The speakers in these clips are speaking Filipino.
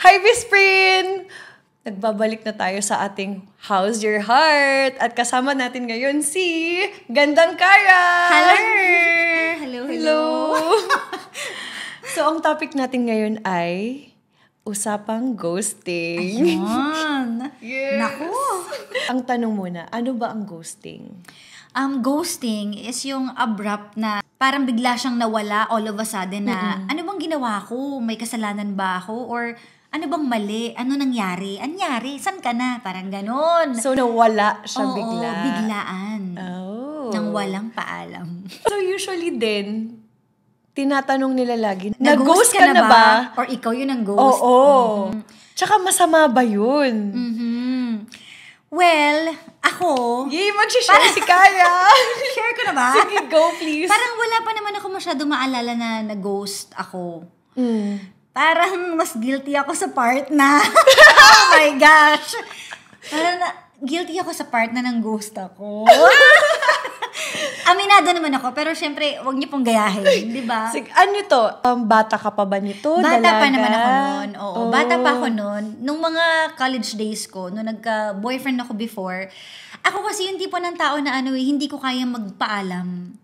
Hi, Bisprin! Nagbabalik na tayo sa ating How's Your Heart? At kasama natin ngayon si Gandang Kara! Hello! So, ang topic natin ngayon ay usapang ghosting. Ayun! Yes! Naku! Ang tanong muna, ano ba ang ghosting? Ghosting is yung abrupt na parang bigla siyang nawala all of a sudden na ano bang ginawa ko? May kasalanan ba ako? Or ano bang mali? Ano nangyari? Anyari? San ka na? Parang ganon. So, nawala siya Oo, bigla. biglaan. Oh. Nang walang paalam. So, usually din, tinatanong nila lagi, Nag-ghost nag-ghost ka na ba? Or ikaw yun ang ghost? Oo. Tsaka masama ba yun? Well, ako... Yay, mag-share si Kaya! Share ko na ba? Sige, go please. Parang wala pa naman ako masyado maalala na nag-ghost ako. Parang mas guilty ako sa part na... oh my gosh! Parang guilty ako sa part na ng ghost ako. Aminado naman ako, pero syempre, wag niyo pong gayahin, di ba? Sige, ano to? Bata ka pa ba nito? Bata Dalaga? pa naman ako noon. Oo, bata pa ako noon. Nung mga college days ko, nung nagka-boyfriend ako before, ako kasi yung tipo ng tao na hindi ko kayang magpaalam.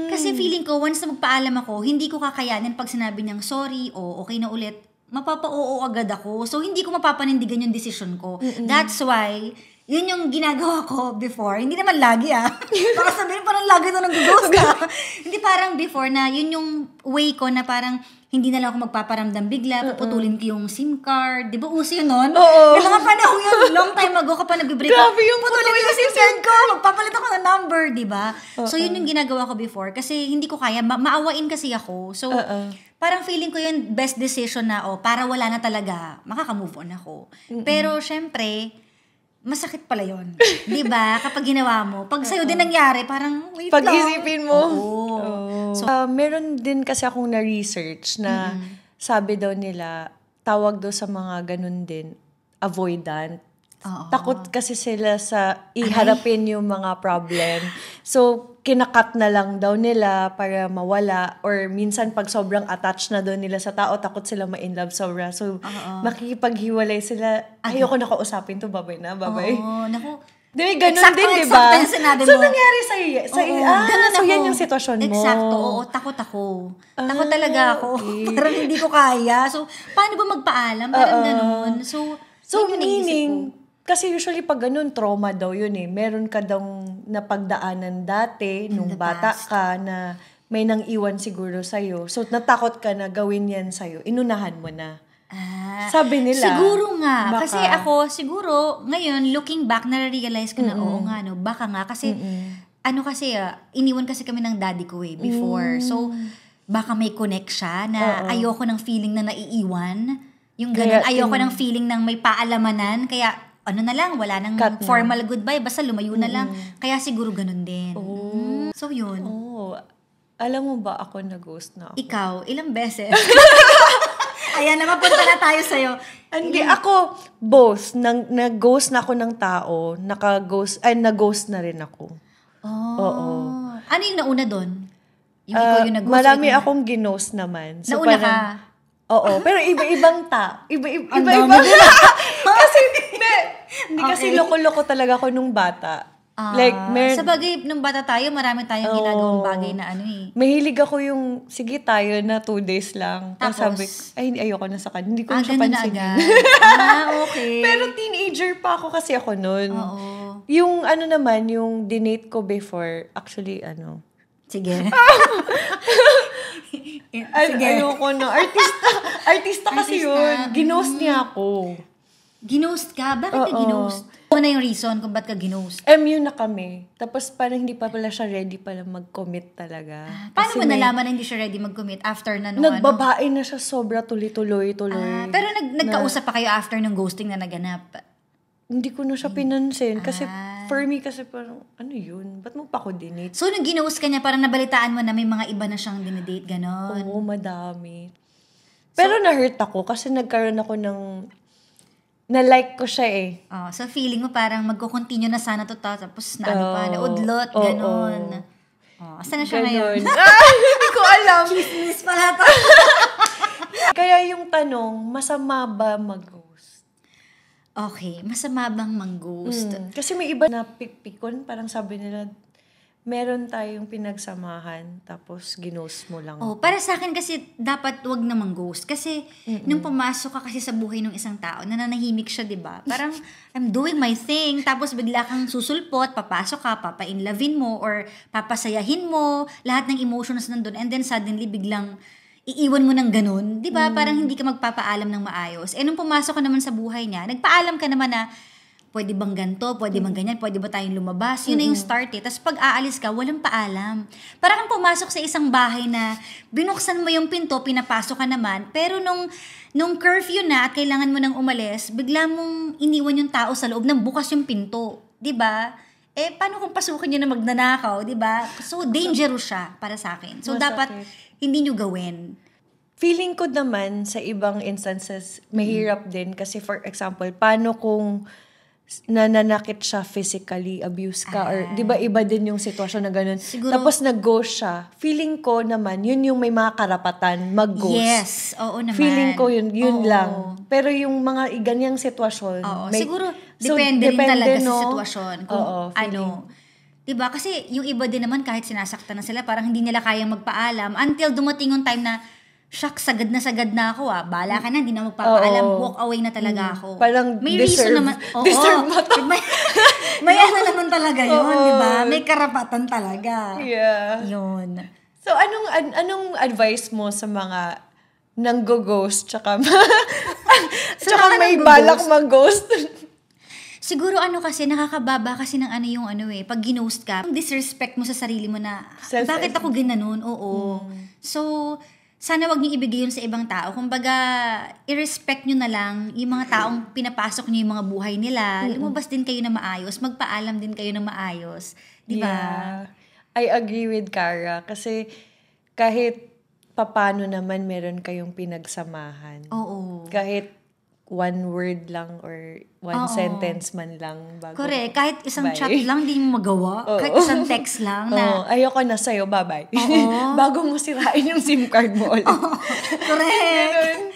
Kasi feeling ko, once na magpaalam ako, hindi ko kakayanin pag sinabi niyang sorry o okay na ulit, mapapa-oo agad ako. So, hindi ko mapapanindigan yung decision ko. That's why, yun yung ginagawa ko before. Hindi naman lagi Baka sabihin parang lagi na nag-ghost Hindi, parang before na yun yung way ko na parang hindi na lang ako magpaparamdam bigla, puputulin ko yung SIM card. Di ba uso yun nun? Oo. Yung mga panahon yun, long time ago ka pa nag-break. Grabe yung putulin ko yung SIM card ko, magpapalit ako ng number, di ba? So yun yung ginagawa ko before kasi hindi ko kaya, maawain kasi ako. So parang feeling ko yung best decision na, para wala na talaga, makaka-move on ako. Pero syempre, masakit pala yun. Di ba? Kapag ginawa mo. Pag sa'yo din nangyari, parang wait lang. Pag-isipin mo. Oo. So, meron din kasi akong na-research na sabi daw nila, tawag daw sa mga ganun din, avoidant. Takot kasi sila sa iharapin yung mga problem. So, kinakat na lang daw nila para mawala. Or minsan, pag sobrang attached na daw nila sa tao, takot sila ma-inlove sobra. So, makikipaghiwalay sila. Ayoko na kausapin to, babay na, babay. Oo, naku. Di, ganun din, di ba? Exacto yung sinabi mo. So, nangyari sa'yo. Ganun So, ako. yan yung sitwasyon mo. Exacto, oo. Takot ako. Takot talaga ako. Okay. Parang hindi ko kaya. So, paano ba magpaalam? Parang ganun. So yun yung naisip meaning, ko. kasi usually pag ganun, trauma daw yun eh. Meron ka daw napagdaanan dati, nung bata ka, na may nang iwan siguro sa'yo. So, natakot ka na gawin yan sa'yo. Inunahan mo na. Sabi nila. Siguro nga. Baka. Kasi ako, siguro, ngayon, looking back, na-realize ko na, oo nga, no, baka nga. Kasi, iniwan kasi kami ng daddy ko before. So, baka may connect siya na ayoko ng feeling na naiiwan. Yung ganun, ayoko ng feeling ng may paalamanan. Kaya, na lang, wala nang formal goodbye. Basta lumayo na lang. Kaya siguro ganun din. So, yun. Alam mo ba, ako na-ghost na ako. Ikaw, ilang beses? Ayan, napapunta na tayo sa'yo. Hindi, ako, both. Nag-ghost na ako ng tao, nag-ghost na rin ako. Oo. Ano yung nauna doon? Yung ikaw yung nag-ghost? Marami akong ginost naman. So, nauna ka? Oo, pero iba-ibang Iba-iba. Kasi, hindi kasi loko-loko talaga ako nung bata. Sa bagay, nung bata tayo, marami tayong ginagawang bagay na Mahilig ako yung, sige tayo na 2 days lang. Tapos sabi, ayoko na sa kanya. Hindi ko na siya pansinin. Okay. Pero teenager pa ako kasi ako nun. Yung naman, yung dinate ko before, actually, Sige. Sige. Ayoko na. Artista kasi yun. Ginost niya ako. Ginost ka? Bakit ka ginost? Ano na yung reason kung ba't ka ginost? MU na kami. Tapos parang hindi pa pala siya ready pala mag-commit talaga. Paano mo nalaman na hindi siya ready mag-commit after na nung nagbabae na siya sobra tuloy. Pero nagkausap pa kayo after ng ghosting na naganap? Hindi ko na siya pinansin. Kasi for me, kasi parang, ano yun? Ba't mo pa ako dinate? So, nung ginost ka niya, parang nabalitaan mo na may mga iba na siyang dinedate, ganon? Oo, madami. Pero na-hurt ako kasi nagkaroon ako ng na-like ko siya eh. So feeling mo parang magko-continue na sana to tapos naudlot, ganon. Asa na siya ngayon? Hindi ko alam. Chismis pala to. Kaya yung tanong, masama ba mag-ghost? Okay, masama bang mang-ghost? Kasi may iba na pikpikon, parang sabi nila, meron tayong pinagsamahan, tapos ginost mo lang. Para sa akin kasi dapat wag namang ghost. Kasi nung pumasok ka kasi sa buhay ng isang tao, nananahimik siya, di ba? Parang, I'm doing my thing, tapos bigla kang susulpot, papasok ka, papainlavin mo, or papasayahin mo, lahat ng emotions nandun, and then suddenly biglang iiwan mo ng ganun, di ba? Parang hindi ka magpapaalam ng maayos. Nung pumasok ka naman sa buhay niya, nagpaalam ka naman na, pwede bang ganito, pwede bang ganyan, pwede ba tayong lumabas? Yun na yung start eh. Tapos pag aalis ka, walang paalam. Parang kang pumasok sa isang bahay na binuksan mo yung pinto, pinapasok ka naman, pero nung curfew na at kailangan mo nang umalis, bigla mong iniwan yung tao sa loob nang bukas yung pinto. Diba? Paano kung pasukin nyo na magnanakaw, diba? So, dangerous siya para sa akin. So, dapat hindi nyo gawin. Feeling ko naman sa ibang instances, mahirap din. Kasi for example, paano kung nananakit siya physically, abuse ka, or di ba iba din yung sitwasyon na ganun. Siguro, tapos nag-ghost siya. Feeling ko naman, yun yung may mga karapatan mag-ghost. Yes, oo naman. Feeling ko yun lang. Pero yung mga ganyang sitwasyon, siguro, depende rin talaga sa sitwasyon. Kung diba? Kasi yung iba din naman, kahit sinasaktan na sila, parang hindi nila kayang magpaalam until dumating yung time na, shucks, sagad na ako bahala ka na, hindi na magpapaalam, walk away na talaga ako. Parang may deserve, reason naman. Deserve mo to. may ano naman talaga yun, di ba? May karapatan talaga. Yeah. Yun. So, anong advice mo sa mga nanggo-ghost, tsaka may balak mag-ghost? Siguro kasi, nakakababa kasi ng yung pag ginost ka, disrespect mo sa sarili mo na, bakit ako ginanon? Oo. So, sana wag niyo ibigay yun sa ibang tao. Kumbaga, i-respect nyo na lang yung mga taong pinapasok nyo yung mga buhay nila. Lumabas din kayo na maayos. Magpaalam din kayo na maayos. Di ba? Yeah. I agree with Cara. Kasi kahit papano naman meron kayong pinagsamahan. Oo. Kahit one word lang or one sentence man lang bago. Correct. Kahit isang chat lang, di mo magawa. Kahit isang text lang na, ayoko na sa'yo, bye-bye. Bago mo sirain yung SIM card mo ulit. Correct.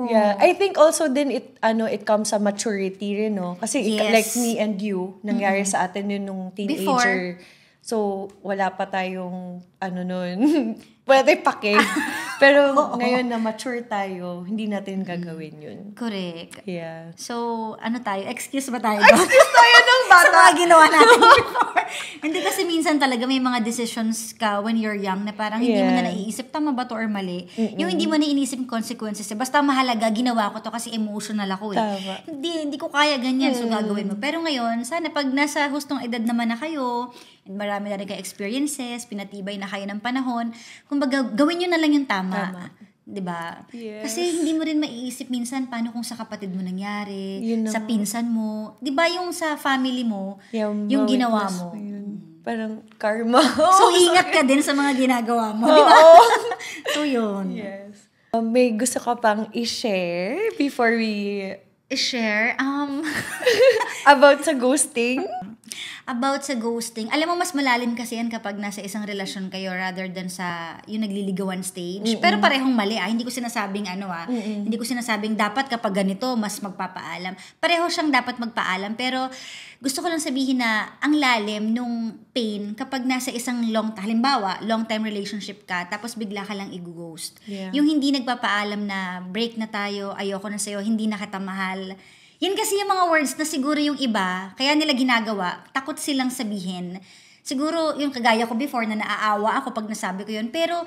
Yeah. I think also din it comes sa maturity rin, no? Kasi like me and you, nangyari sa atin yun nung teenager. Before. So, wala pa tayong, nun, wala tayong pake. Pero ngayon na mature tayo, hindi natin gagawin yun. Correct. Yeah. So, tayo? Excuse ba tayo? Excuse tayo ng bata. Sa mga ginawa natin before. Hindi kasi minsan talaga may mga decisions ka when you're young na parang hindi mo na naiisip, tama ba to or mali? Yung hindi mo na iniisip consequences. Basta mahalaga, ginawa ko to kasi emotional ako Tama. Hindi ko kaya ganyan, so gagawin mo. Pero ngayon, sana pag nasa hustong edad naman na kayo, and marami na rin kayo experiences, pinatibay na kayo ng panahon, kumbaga gawin nyo na lang yung tama. Diba? Yes. Kasi hindi mo rin maiisip minsan paano kung sa kapatid mo nangyari, sa pinsan mo. Diba yung sa family mo, yung ginawa mo. Parang karma. So, ingat ka din sa mga ginagawa mo. Diba? So, yun. Yes. May gusto ka pang i-share before we... I-share? About sa ghosting? About sa ghosting. Alam mo, mas malalim kasi yan kapag nasa isang relasyon kayo rather than sa yung nagliligawan stage. Pero parehong mali Hindi ko sinasabing Hindi ko sinasabing dapat kapag ganito, mas magpapaalam. Pareho siyang dapat magpaalam. Pero gusto ko lang sabihin na ang lalim nung pain kapag nasa isang halimbawa, long-time relationship ka, tapos bigla ka lang i-ghost. Yeah. Yung hindi nagpapaalam na break na tayo, ayoko na sa'yo, hindi na kita mahal. Yan kasi yung mga words na siguro yung iba, kaya nila ginagawa, takot silang sabihin. Siguro yung kagaya ko before na naaawa ako pag nasabi ko yun. Pero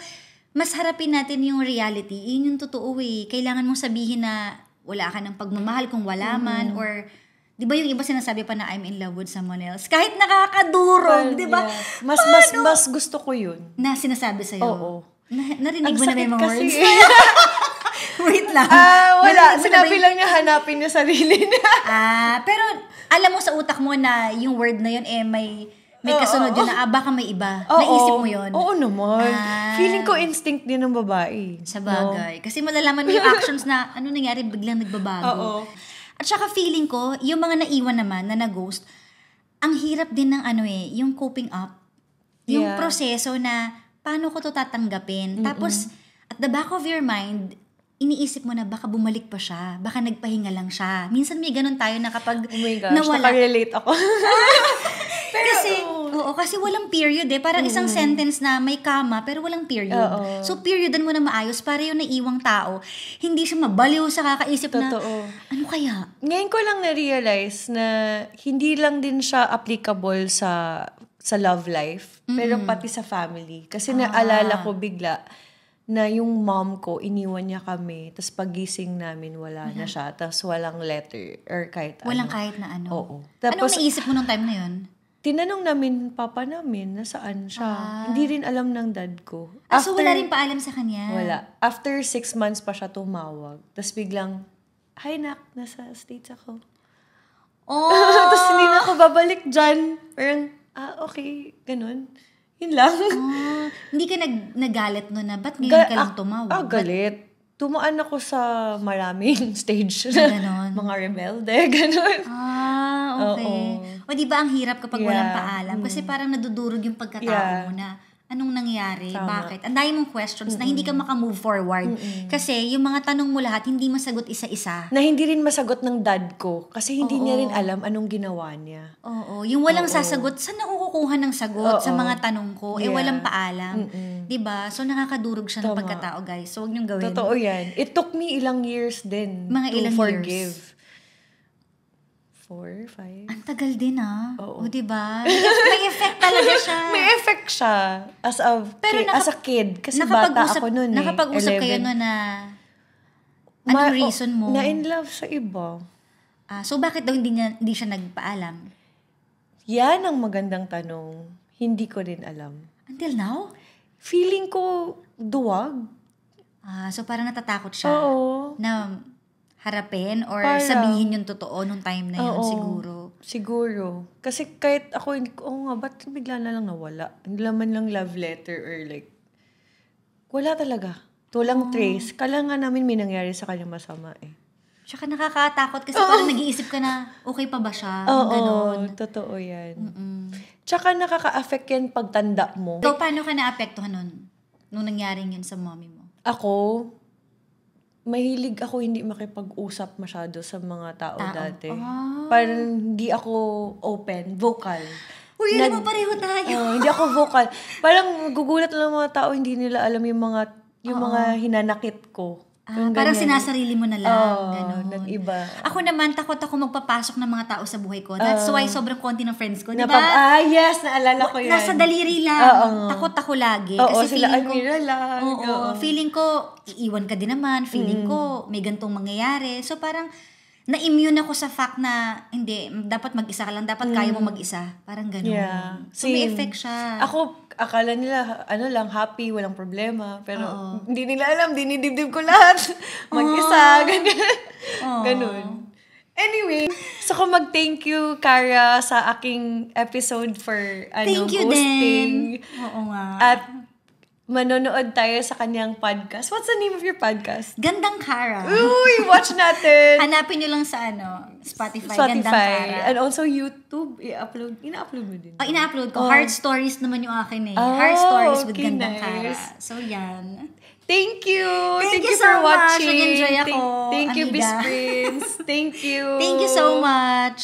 mas harapin natin yung reality. Yun yung totoo Kailangan mong sabihin na wala ka ng pagmamahal kung wala man. Or, di ba yung iba sinasabi pa na I'm in love with someone else? Kahit nakakadurog, di ba? Yeah. Mas gusto ko yun. Na sinasabi sa'yo? Oo. Narinig mo na may mga words? Wait lang. Wala. Sinabi lang niya hanapin niya sarili niya. Pero alam mo sa utak mo na yung word na yun may kasunod yun na baka may iba. Naisip mo yun? Oo naman. Feeling ko instinct din ng babae. Sa bagay. Kasi malalaman mo yung actions na ano nangyari, biglang nagbabago. At saka feeling ko, yung mga naiwan naman na na-ghost, ang hirap din ng yung coping up. Yung proseso na paano ko to tatanggapin. Tapos, at the back of your mind, iniisip mo na baka bumalik pa siya, baka nagpahinga lang siya. Minsan may ganun tayo na kapag Oh my gosh, nawala. nakarelate ako. Kasi walang period Parang isang sentence na may kama pero walang period. So periodan mo na maayos para yung naiwang tao, hindi siya mabaliw sa kakaisip na, ano kaya? Ngayon ko lang na-realize na hindi lang din siya applicable sa love life, pero pati sa family. Kasi naalala ko bigla na yung mom ko, iniwan niya kami, tapos pagising namin, wala na siya, tapos walang letter, or kahit Walang ano. kahit na ano. Oo. Anong Tapos, naisip mo nung time na yun? tinanong namin papa namin, nasaan siya. Hindi rin alam ng dad ko. So wala rin paalam sa kanya? Wala. After 6 months pa siya tumawag. Tapos biglang, hi nak, nasa States ako. Oh! Tapos hindi na ako babalik dyan. Parang, okay, ganun. Yun lang. Hindi ka nagalit no na, ba't ngayon ka lang tumawag? Galit. Tumaan ako sa maraming stage. Ganon. Mga rebelde, ganun. Okay. O di ba ang hirap kapag walang paalam? Kasi parang nadudurog yung pagkatao mo na, anong nangyari? Bakit? Ang dami mong questions na hindi ka makamove forward. Kasi yung mga tanong mo lahat, hindi masagot isa-isa. Na hindi rin masagot ng dad ko. Kasi hindi niya rin alam anong ginawa niya. Oo. Yung walang sasagot, saan ako kukuha ng sagot sa mga tanong ko? Walang paalam. Diba? So nakakadurog siya ng pagkatao, guys. So huwag niyong gawin. Totoo yan. It took me ilang years din Mga to ilang forgive. years? 4, 5. Ang tagal din Oo. O diba? May effect talaga siya. May effect siya as a kid. Kasi bata ako noon Nakapag-usap 11. kayo noon na anong reason mo? Na in love sa iba. So bakit daw hindi siya nagpaalam? Yan ang magandang tanong. Hindi ko rin alam. Until now? Feeling ko duwag. So parang natatakot siya na harapin or sabihin yung totoo nung time na yun siguro. Kasi kahit ako, ba't bigla na lang nawala? Hindi naman lang love letter or like, wala talaga. Walang trace. Kala nga namin may nangyari sa kanya masama Tsaka nakakatakot kasi parang nag-iisip ka na, okay pa ba siya? Ganon. Totoo yan. Tsaka nakaka-affect yan pagtanda mo. So, paano ka naapektuhan nun? Nung nangyaring yun sa mommy mo? Ako, mahilig ako hindi makipag-usap masyado sa mga tao dati. Parang hindi ako vocal. Uy, alam mo, pareho tayo. Hindi ako vocal. Parang gugulat lang ng mga tao, hindi nila alam yung mga hinanakit ko. Parang sinasarili mo na lang. Ganon. Nag-iba. Ako naman, takot ako magpapasok ng mga tao sa buhay ko. That's why sobrang konti ng friends ko. Diba? Yes, naalala ko yan. Nasa daliri lang. Takot ako lagi. Kasi sila feeling ko, Amira lang. Feeling ko, iiwan ka din naman. Feeling ko, may gantong mangyayari. So parang, na-immune ako sa fact na, hindi, dapat mag-isa ka lang. Dapat kaya mo mag-isa. Parang gano'n. Yeah. So may effect siya. Ako, akala nila, happy, walang problema. Pero hindi nila alam, dinidibdib ko lahat. Mag-isa, ganyan. Ganun. Anyway, so ko mag-thank you, Kara, sa aking episode for Thank you ghosting. din. Oo nga. At manonood tayo sa kanyang podcast. What's the name of your podcast? Gandang Kara. Uy, watch natin! Hanapin nyo lang sa Spotify. Gandang Kara. And also YouTube. Ina-upload mo din. Ina-upload ko. Heart Stories naman yung akin Heart Stories with Gandang Kara. So, yan. Thank you! Thank you for so much. watching. Nag-enjoy ako, Thank you, amiga. Miss Prince. Thank you. Thank you so much.